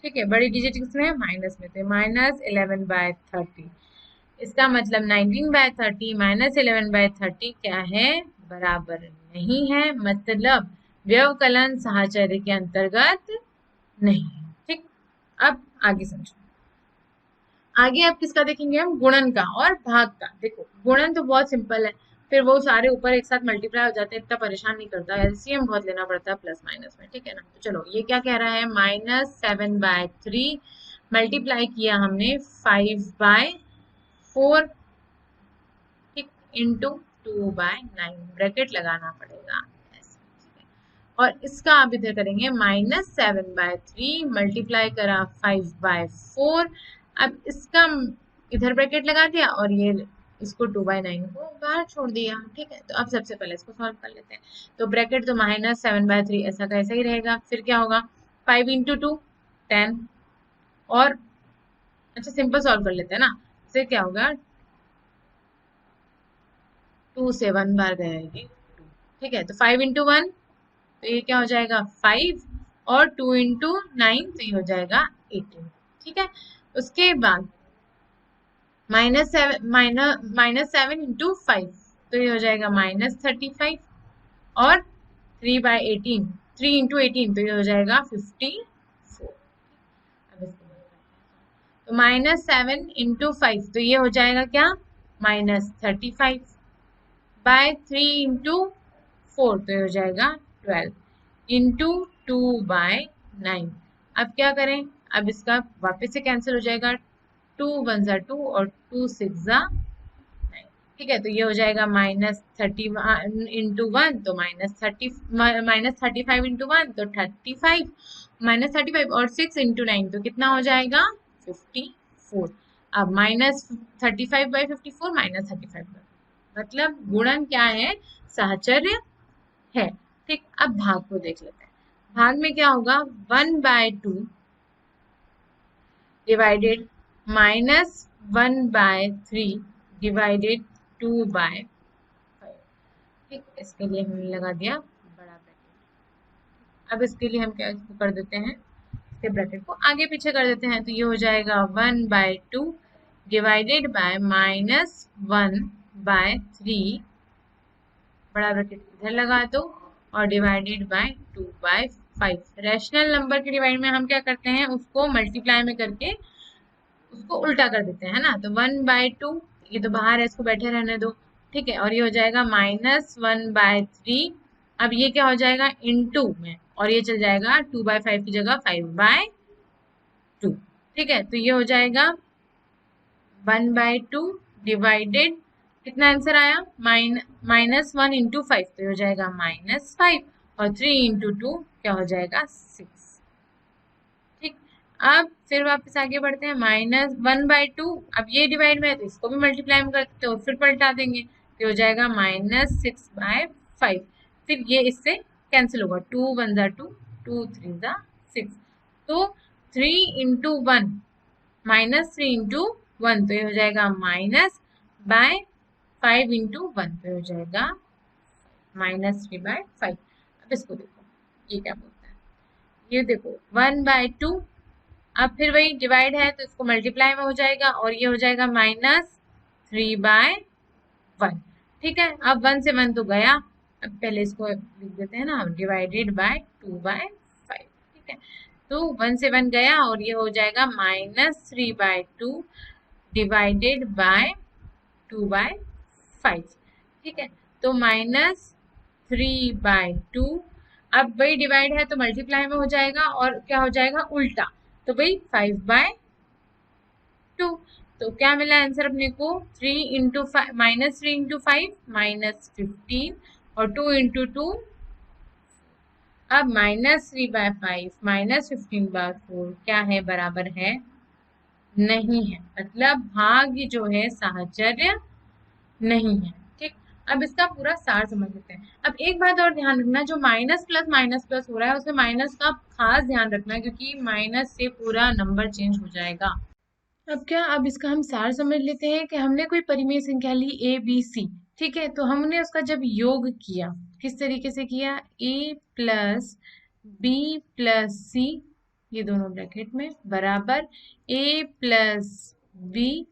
ठीक है, बड़ी डिजिट किसमें है? माइनस में, तो -11/30। इसका मतलब 19/30 -11/30 क्या है? बराबर नहीं है, मतलब व्यवकलन साहचर्य के अंतर्गत नहीं। ठीक, अब आगे समझो। आगे आप किसका देखेंगे? हम गुणन का और भाग का। देखो, गुणन तो बहुत सिंपल है, फिर वो सारे ऊपर एक साथ मल्टीप्लाई हो जाते हैं, इतना परेशान नहीं करता। एलसीएम बहुत लेना पड़ता है प्लस माइनस में। ठीक है ना, तो चलो ये क्या कह रहा है? -7/3 मल्टीप्लाई किया हमने 5/4, ठीक, इंटू 2/9, ब्रैकेट लगाना पड़ेगा ऐसे। ठीक है, और इसका आप इधर करेंगे -7/3 मल्टीप्लाई करा 5/4। अब इसका इधर ब्रैकेट लगा दिया और ये इसको 2/9 को बाहर छोड़ दिया। ठीक है, तो अब सबसे पहले इसको सॉल्व कर लेते हैं। तो ब्रैकेट तो -7/3 ऐसा का ऐसा ही रहेगा। फिर क्या होगा? 5 इंटू 2 10। और अच्छा, सिंपल सॉल्व कर लेते हैं ना। फिर क्या होगा? 2 से 1 बार गया ये 2। ठीक है, तो 5 इंटू 1, तो ये क्या हो जाएगा? 5। और 2 इंटू 9, तो ये हो जाएगा 18। ठीक है, उसके बाद -7 इंटू 5, तो ये हो जाएगा -35। और 3/18, 3 इंटू 18, तो ये हो जाएगा 54। अब इसको तो -7 इंटू 5, तो ये हो जाएगा क्या? -35/3 इंटू 4, तो ये हो जाएगा 12 इंटू 2/9। अब क्या करें? अब इसका वापस से कैंसिल हो जाएगा। 2 1 ज़ा 2 और 2 6 ज़ा 9। ठीक है, तो ये हो जाएगा -30 इंटू 1, तो -35 इंटू 1, तो 35, -35 और 6 इंटू 9, तो कितना हो जाएगा? 54। अब -35/54 -35, मतलब गुणन क्या है? साहचर्य है। ठीक, अब भाग को देख लेते हैं। भाग में क्या होगा? 1/2 डिवाइडेड -1/3 डिवाइडेड 2/5। ठीक, इसके लिए हमने लगा दिया बड़ा ब्रैकेट। अब इसके लिए हम क्या इसको कर देते हैं? इसके ब्रैकेट को आगे पीछे कर देते हैं, तो ये हो जाएगा 1/2 डिवाइडेड बाय -1/3, बड़ा ब्रैकेट इधर लगा दो, और डिवाइडेड बाय 2/5। रैशनल नंबर के डिवाइड में हम क्या करते हैं? उसको मल्टीप्लाई में करके उसको उल्टा कर देते हैं, है ना। तो 1/2, ये तो बाहर है, इसको बैठे रहने दो। ठीक है, और ये हो जाएगा -1/3। अब ये क्या हो जाएगा? इनटू में, और ये चल जाएगा 2/5 की जगह 5/2। ठीक है, तो ये हो जाएगा 1/2 डिवाइडेड, कितना आंसर आया? -1 इंटू 5, तो हो जाएगा -5। और 3 इंटू 2 क्या हो जाएगा? 6। अब फिर वापस आगे बढ़ते हैं, -1/2। अब ये डिवाइड में है तो इसको भी मल्टीप्लाई में करते हो, फिर पलटा देंगे तो हो जाएगा -6/5। फिर ये इससे कैंसिल होगा, 2 1 जा 2, 2 3 जा 6। तो 3 इंटू 1 -3 इंटू 1 तो ये हो जाएगा -5 इंटू 1 तो ये हो जाएगा -3/5। अब इसको देखो ये क्या बोलता है, ये देखो 1/2। अब फिर वही डिवाइड है तो इसको मल्टीप्लाई में हो जाएगा और ये हो जाएगा -3/1। ठीक है, अब 1 से 1 तो गया, अब पहले इसको लिख देते हैं ना, डिवाइडेड बाय 2/5। ठीक है, तो 1 से 1 गया और ये हो जाएगा -3/2 डिवाइडेड बाय 2/5। ठीक है, तो -3/2। अब वही डिवाइड है तो मल्टीप्लाई में हो जाएगा और क्या हो जाएगा उल्टा, तो वही 5/2। तो क्या मिला आंसर अपने को, 3 इंटू -3 इंटू 5 -15 और 2 इंटू 2। अब -3/5 -15/4 क्या है, बराबर है नहीं है, मतलब भाग्य जो है साहचर्य नहीं है। ठीक, अब इसका पूरा सार समझ लेते हैं। अब एक बात और ध्यान रखना, जो माइनस प्लस हो रहा है उसमें माइनस का खास ध्यान रखना, क्योंकि माइनस से पूरा नंबर चेंज हो जाएगा। अब क्या, अब इसका हम सार समझ लेते हैं कि हमने कोई परिमेय संख्या ली ए बी सी। ठीक है, तो हमने उसका जब योग किया किस तरीके से किया, ए प्लस बी प्लस सी, ये दोनों ब्रैकेट में बराबर ए प्लस बी,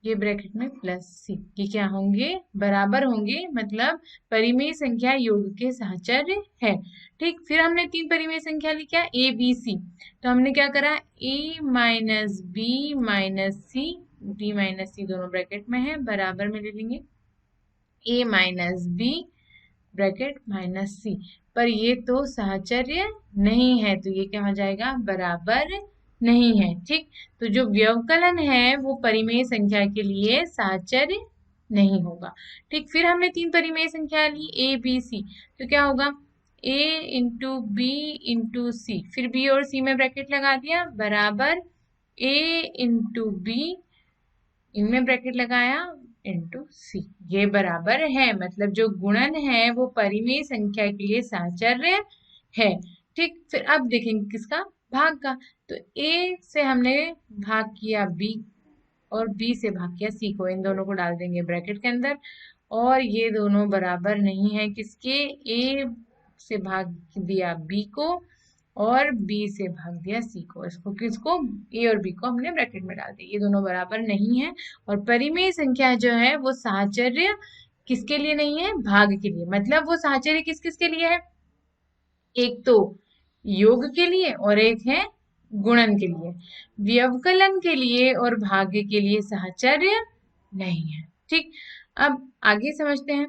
ये ब्रैकेट में प्लस सी, ये क्या होंगे, बराबर होंगे, मतलब परिमेय संख्या योग के साहचर्य है। ठीक, फिर हमने तीन परिमेय संख्या ली, क्या, ए बी सी। तो हमने क्या करा, ए माइनस बी माइनस सी, बी माइनस सी दोनों ब्रैकेट में है, बराबर में ले लेंगे ए माइनस बी ब्रैकेट माइनस सी। पर ये तो साहचर्य नहीं है, तो ये क्या हो जाएगा, बराबर नहीं है। ठीक, तो जो व्यवकलन है वो परिमेय संख्या के लिए साहचर्य नहीं होगा। ठीक, फिर हमने तीन परिमेय संख्या ली ए बी सी, तो क्या होगा, ए इंटू बी इंटू सी, फिर बी और सी में ब्रैकेट लगा दिया, बराबर ए इंटू बी, इनमें ब्रैकेट लगाया, इंटू सी, ये बराबर है, मतलब जो गुणन है वो परिमेय संख्या के लिए साहचर्य है। ठीक, फिर अब देखेंगे किसका, भाग का। तो ए से हमने भाग किया बी और बी से भाग किया सी को, इन दोनों को डाल देंगे ब्रैकेट के अंदर, और ये दोनों बराबर नहीं है किसके, ए से भाग दिया बी को और बी से भाग दिया सी को, इसको किसको, ए और बी को हमने ब्रैकेट में डाल दिया, ये दोनों बराबर नहीं है। और परिमेय संख्या जो है वो साहचर्य किसके लिए नहीं है, भाग के लिए, मतलब वो साहचर्य किस किस के लिए है, एक तो योग के लिए और एक है गुणन के लिए, व्यवकलन के लिए और भाग्य के लिए साहचर्य नहीं है। ठीक, अब आगे समझते हैं।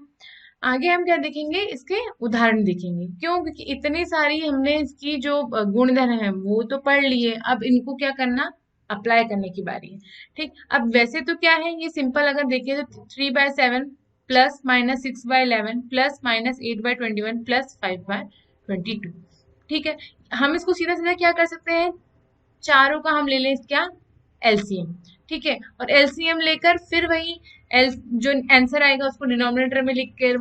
आगे हम क्या देखेंगे, इसके उदाहरण देखेंगे, क्यों, क्योंकि इतनी सारी हमने इसकी जो गुणधर्म है वो तो पढ़ लिए, अब इनको क्या करना, अप्लाई करने की बारी है। ठीक, अब वैसे तो क्या है, ये सिंपल अगर देखिए तो 3/7 प्लस -6/11 प्लस -8/21 प्लस 5/22। ठीक है, हम इसको सीधा सीधा क्या कर सकते हैं, चारों का हम ले लें क्या, एलसीएम। ठीक है, और एलसीएम लेकर फिर वही एल जो आंसर आएगा उसको डिनोमिनेटर में लिख कर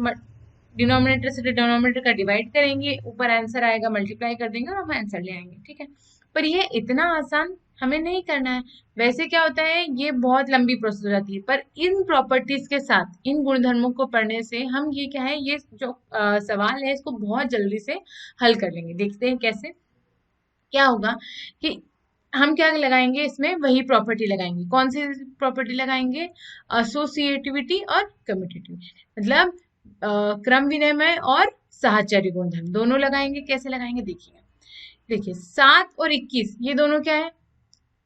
डिनोमिनेटर से डिनोमिनेटर का डिवाइड करेंगे, ऊपर आंसर आएगा मल्टीप्लाई कर देंगे और हम आंसर ले आएंगे। ठीक है, पर ये इतना आसान हमें नहीं करना है। वैसे क्या होता है, ये बहुत लंबी प्रोसेस हो जाती है, पर इन प्रॉपर्टीज के साथ इन गुणधर्मों को पढ़ने से हम ये क्या है, ये जो सवाल है इसको बहुत जल्दी से हल कर लेंगे। देखते हैं कैसे, क्या होगा कि हम क्या लगाएंगे इसमें, वही प्रॉपर्टी लगाएंगे, कौन सी प्रॉपर्टी लगाएंगे, एसोसिएटिविटी और कम्यूटेटिविटी, मतलब क्रम विनिमय और साहचर्य गुणधर्म दोनों लगाएंगे। कैसे लगाएंगे देखिए, देखिए 7 और 21 ये दोनों क्या है,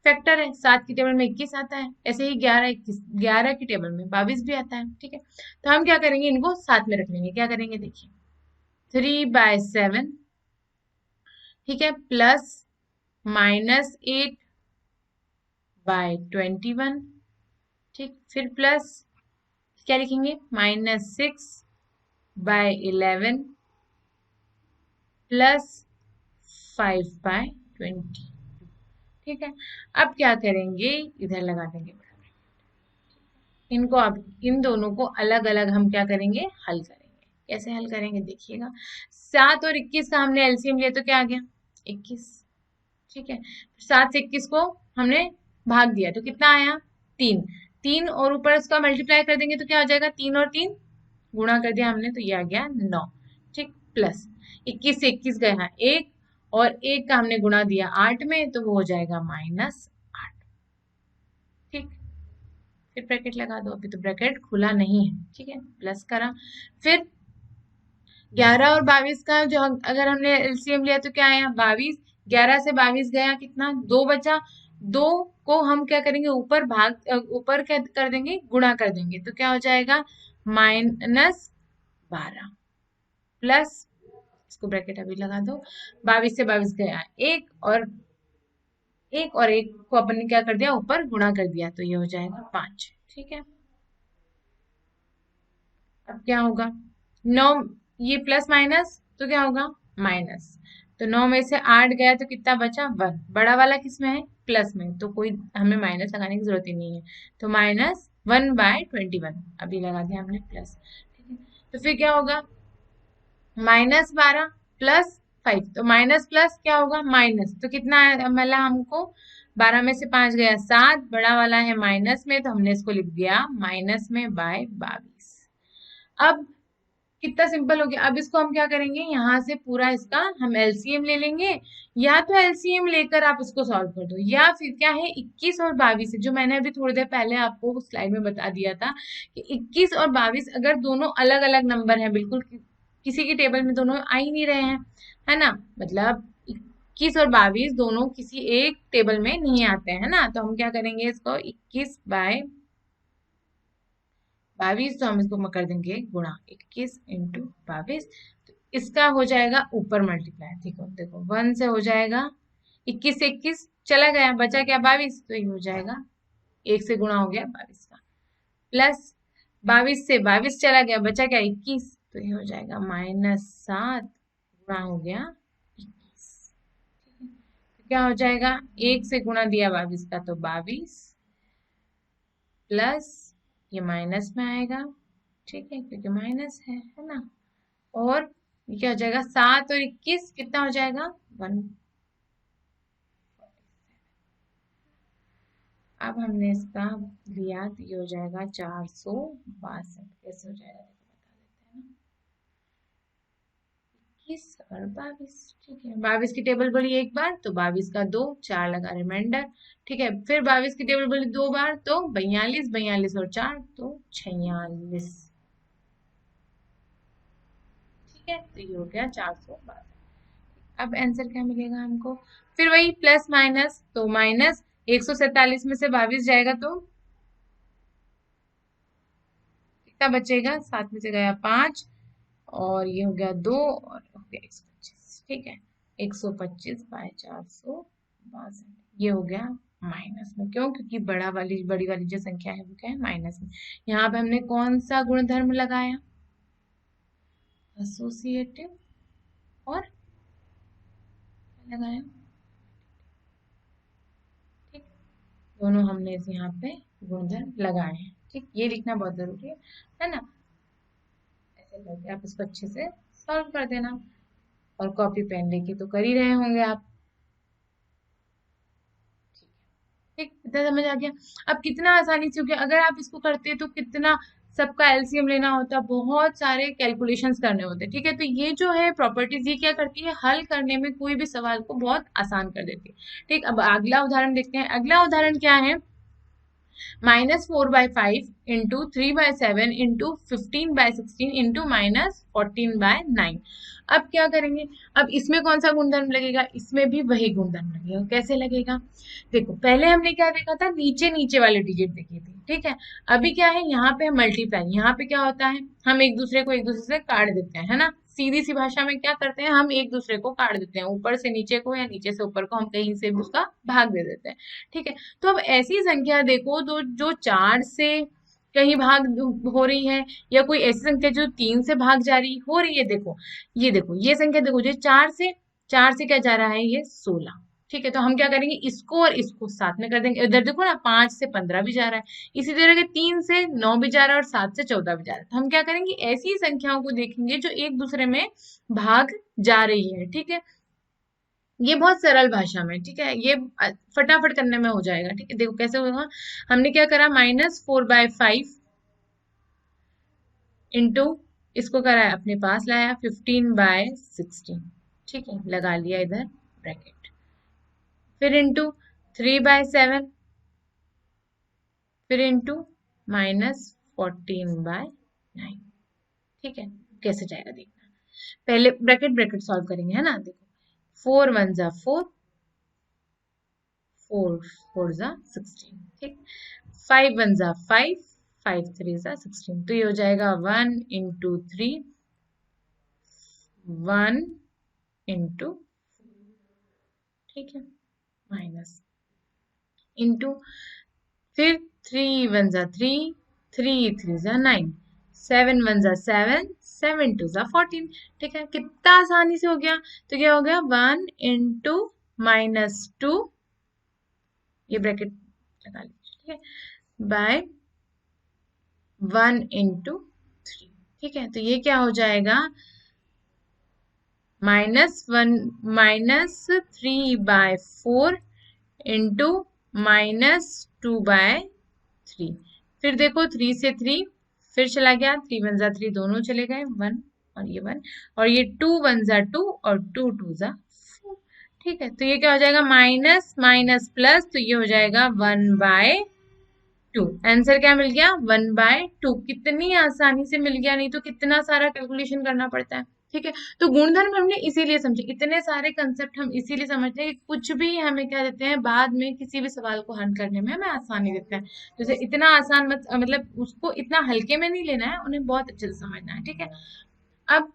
फैक्टर है, 7 की टेबल में 21 आता है, ऐसे ही 11 की टेबल में 22 भी आता है। ठीक है, तो हम क्या करेंगे, इनको साथ में रख लेंगे, क्या करेंगे देखिए, 3/7, ठीक है, प्लस -8/21, ठीक, फिर प्लस क्या लिखेंगे, -6/11 प्लस 5/20। ठीक है, अब क्या करेंगे, इधर लगा देंगे इनको। अब इन दोनों को अलग अलग हम क्या करेंगे, हल करेंगे। कैसे हल करेंगे देखिएगा। 7 और 21 का हमने एलसीएम लिया तो क्या आ गया, 21। ठीक है, 7 से 21 को हमने भाग दिया तो कितना आया, 3। 3 और ऊपर इसका मल्टीप्लाई कर देंगे तो क्या हो जाएगा, 3 और 3 गुणा कर दिया हमने तो ये आ गया 9। ठीक, प्लस 21 से 21 गया 1 और 1 का हमने गुणा दिया 8 में तो वो हो जाएगा -8। ठीक, फिर ब्रैकेट लगा दो, अभी तो ब्रैकेट खुला नहीं है। ठीक है, प्लस करा, फिर 11 और 22 का जो अगर हमने एलसीएम लिया तो क्या आया, 22। 11 से 22 गया कितना, 2 बचा। 2 को हम क्या करेंगे, ऊपर ऊपर क्या कर देंगे, गुणा कर देंगे तो क्या हो जाएगा, -12 प्लस, इसको ब्रैकेट अभी लगा दो, 22 से 22 गया 1 और 1 को अपन ने क्या कर दिया, ऊपर गुणा कर दिया तो ये हो जाएगा 5। ठीक है, अब क्या होगा, 9, ये प्लस माइनस तो क्या होगा, माइनस। तो 9 में से 8 गया तो कितना बचा, 1। बड़ा वाला किस में है, प्लस में, तो कोई हमें माइनस लगाने की जरूरत ही नहीं है। तो -1/21 अभी लगा दिया हमने प्लस। ठीक है, तो फिर क्या होगा, -12 प्लस 5, तो माइनस प्लस क्या होगा, माइनस, तो कितना मिला हमको, 12 में से 5 गया 7, बड़ा वाला है माइनस में तो हमने इसको लिख दिया माइनस में बाय 22। अब कितना सिंपल हो गया। अब इसको हम क्या करेंगे, यहाँ से पूरा इसका हम एलसीएम ले लेंगे, या तो एलसीएम लेकर आप इसको सॉल्व कर दो, या फिर क्या है, 21 और 22 जो मैंने अभी थोड़ी देर पहले आपको स्लाइड में बता दिया था कि 21 और 22 अगर दोनों अलग अलग नंबर हैं, बिल्कुल किसी की टेबल में दोनों आ ही नहीं रहे हैं, है ना, मतलब 21 और 22 दोनों किसी एक टेबल में नहीं आते हैं ना, तो हम क्या करेंगे, इसको 21 बाय 22 तो हम इसको कर देंगे गुणा, 21 इंटू 22, तो इसका हो जाएगा ऊपर मल्टीप्लाई। देखो देखो 1 से हो जाएगा 21 से 21 चला गया, बचा क्या 22, तो ये हो जाएगा 1 से गुणा हो गया 22 का, प्लस 22 से 22 चला गया, बचा क्या 21, तो ये हो जाएगा -7 गुणा हो गया 21। ठीक है, तो क्या हो जाएगा, 1 से गुणा दिया 22 का तो 22 प्लस ये माइनस में आएगा। ठीक है, क्योंकि माइनस है ना, और ये क्या हो जाएगा, 7 और 21 कितना हो जाएगा 1। अब हमने इसका लिया तो ये हो जाएगा 462। कैसे हो जाएगा बता देते हैं ना, 21 और 22। ठीक है, 22 की टेबल बोली एक बार तो 22 का 2, 4 लगा रिमाइंडर। ठीक है, फिर 22 की टेबल बोली 2 बार तो 42, 42 और 4 तो 46। ठीक है, तो ये हो गया 462। अब आंसर क्या मिलेगा हमको, फिर वही प्लस माइनस, तो माइनस 147 में से 22 जाएगा तो कितना बचेगा, 7 में से गया 5 और ये हो गया 2 और हो गया 125। ठीक है, 125 बाय 462 ये हो गया माइनस में, क्यों, क्योंकि बड़ी वाली जो संख्या है वो क्या है, माइनस में। यहाँ पे हमने कौन सा गुणधर्म लगाया, एसोसिएटिव, और लगाया, ठीक, दोनों हमने यहाँ पे गुणधर्म लगाए हैं। ठीक, ये लिखना बहुत जरूरी है ना, ऐसे करके आप इसको अच्छे से सॉल्व कर देना, और कॉपी पेन लेके तो कर ही रहे होंगे आप। ठीक, इतना समझ आ गया। अब कितना आसानी से हो गया, अगर आप इसको करते तो कितना सबका एलसीएम लेना होता, बहुत सारे कैलकुलेशंस करने होते। ठीक है, तो ये जो है प्रॉपर्टीज ये क्या करती है, हल करने में कोई भी सवाल को बहुत आसान कर देती है। ठीक, अब अगला उदाहरण देखते हैं। अगला उदाहरण क्या है, -4/5 इंटू 3/7 इंटू 15/16 इंटू -14/9। अब क्या करेंगे, अब इसमें कौन सा गुणधर्म लगेगा, इसमें भी वही गुणधर्म लगेगा। कैसे लगेगा, देखो पहले हमने क्या देखा था, नीचे नीचे वाले डिजिट देखे थे। ठीक है, अभी क्या है, यहाँ पे मल्टीप्लाई, यहाँ पे क्या होता है, हम एक दूसरे से काट देते हैं, है ना, सीधी सी भाषा में क्या करते हैं, हम एक दूसरे को काट देते हैं, ऊपर से नीचे को या नीचे से ऊपर को हम कहीं से भी उसका भाग दे देते हैं। ठीक है, तो अब ऐसी संख्या देखो तो जो 4 से कहीं भाग हो रही है, या कोई ऐसी संख्या जो 3 से भाग जा रही हो रही है। देखो ये संख्या देखो, जो 4 से क्या जा रहा है, ये 16। ठीक है, तो हम क्या करेंगे, इसको और इसको साथ में कर देंगे। इधर देखो ना, 5 से 15 भी जा रहा है, इसी तरह के 3 से 9 भी जा रहा है और 7 से 14 भी जा रहा है। तो हम क्या करेंगे, ऐसी संख्याओं को देखेंगे जो एक दूसरे में भाग जा रही है। ठीक है, ये बहुत सरल भाषा में, ठीक है, ये फटाफट करने में हो जाएगा। ठीक है, देखो कैसे होगा। हमने क्या करा, -4/5 इंटू इसको करा है, अपने पास लाया 15/16। ठीक है, लगा लिया इधर ब्रैकेट, फिर इंटू 3/7, फिर इंटू -14/9। ठीक है, कैसे जाएगा देखना। पहले ब्रैकेट ब्रैकेट सॉल्व करेंगे, है ना। देखो 4 1 जा 4, 4 4 जा 16। ठीक, 5 1 जा 5, 5 3 जा 16। तो ये हो जाएगा 1 इंटू 3, 1 इंटू, ठीक है, माइनस इंटू, फिर 3 1 जा 3, 3 3 जा 9, 7 1 जा 7, 7 2 जा 14। ठीक है, कितना आसानी से हो गया। तो क्या हो गया, 1 इंटू -2, ये ब्रैकेट लगा लीजिए, ठीक है, बाय 1 इंटू 3। ठीक है, तो ये क्या हो जाएगा, -3/4 इंटू -2/3। फिर देखो 3 से 3 फिर चला गया, 3 1 जा 3, दोनों चले गए 1 और ये 1, और ये 2 1 जा 2 और 2 2 जा 4। ठीक है, तो ये क्या हो जाएगा, माइनस माइनस प्लस, तो ये हो जाएगा 1/2। आंसर क्या मिल गया, 1/2। कितनी आसानी से मिल गया, नहीं तो कितना सारा कैलकुलेशन करना पड़ता है। ठीक है, तो गुणधर्म हमने इसीलिए समझे, इतने सारे कंसेप्ट हम इसीलिए समझते हैं कि कुछ भी हमें क्या देते हैं, बाद में किसी भी सवाल को हल करने में हमें आसानी देते हैं। जैसे इतना आसान मत, मतलब उसको इतना हल्के में नहीं लेना है, उन्हें बहुत अच्छे से समझना है। ठीक है, अब